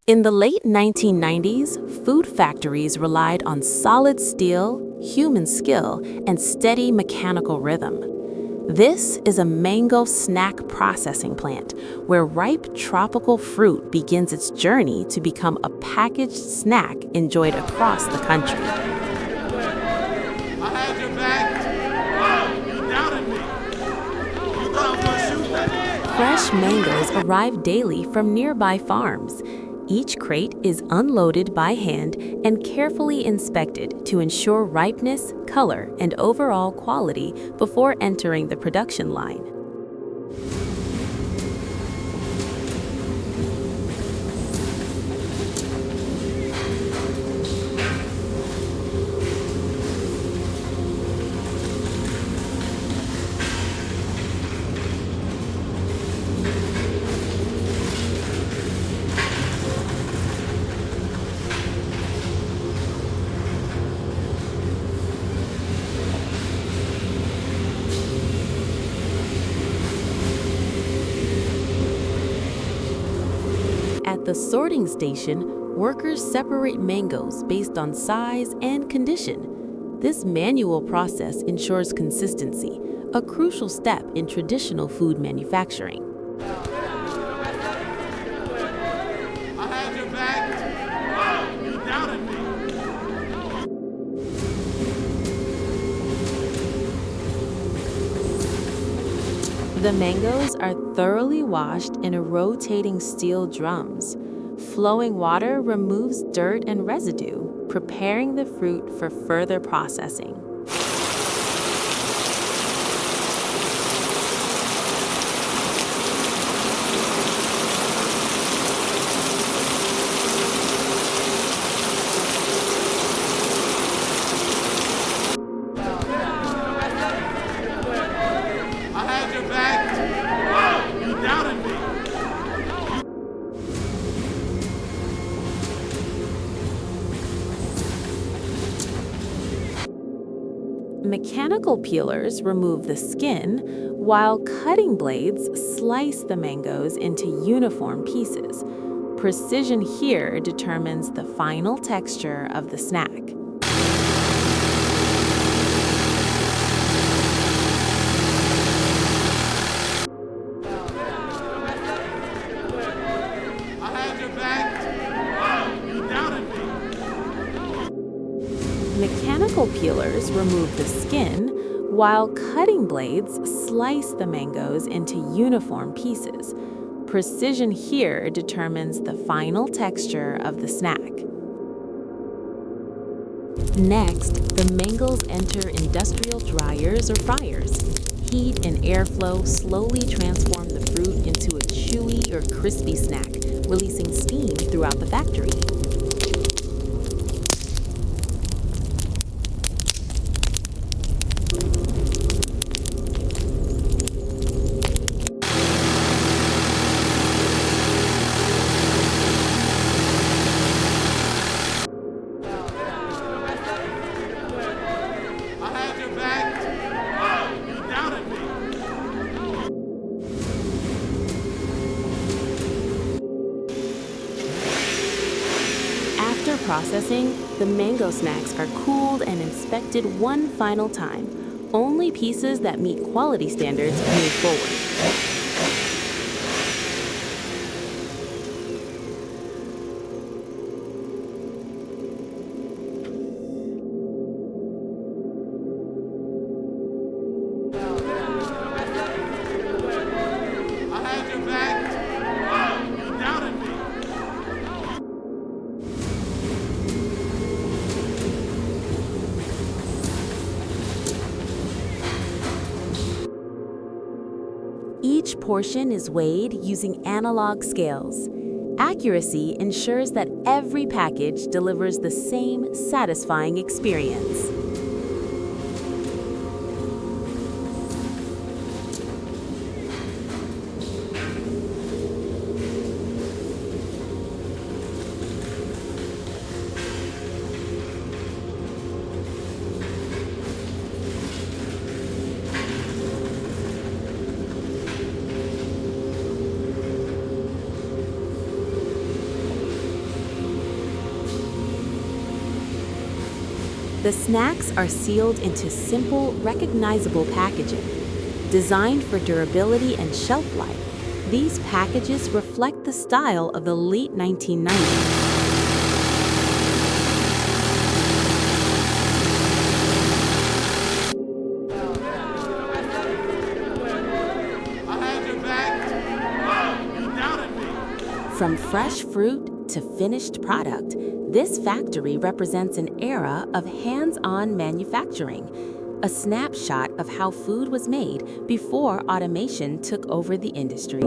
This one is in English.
In the late 1990s, food factories relied on solid steel, human skill, and steady mechanical rhythm. This is a mango snack processing plant where ripe tropical fruit begins its journey to become a packaged snack enjoyed across the country. I had your back. You doubted me. You thought I was gonna shoot that. Fresh mangoes arrive daily from nearby farms. Each crate is unloaded by hand and carefully inspected to ensure ripeness, color, and overall quality before entering the production line. At the sorting station, workers separate mangoes based on size and condition. This manual process ensures consistency, a crucial step in traditional food manufacturing. I had your back. You doubted me. The mangoes are thoroughly washed in a rotating steel drums. Flowing water removes dirt and residue, preparing the fruit for further processing. I had your back. You doubted me. Mechanical peelers remove the skin, while cutting blades slice the mangoes into uniform pieces. Precision here determines the final texture of the snack. I had your back. You doubted me. Mechanical peelers remove the skin, while cutting blades slice the mangoes into uniform pieces. Precision here determines the final texture of the snack. Next, the mangoes enter industrial dryers or fryers. Heat and airflow slowly transform the fruit into a chewy or crispy snack, releasing steam throughout the factory. I had your back. You doubted me. After processing, the mango snacks are cooled and inspected one final time. Only pieces that meet quality standards move forward. I had your back. You doubted me. Each portion is weighed using analog scales. Accuracy ensures that every package delivers the same satisfying experience. The snacks are sealed into simple, recognizable packaging. Designed for durability and shelf life, these packages reflect the style of the late 1990s. I had your back. You doubted me. From fresh fruit to finished product, this factory represents an era of hands-on manufacturing, a snapshot of how food was made before automation took over the industry.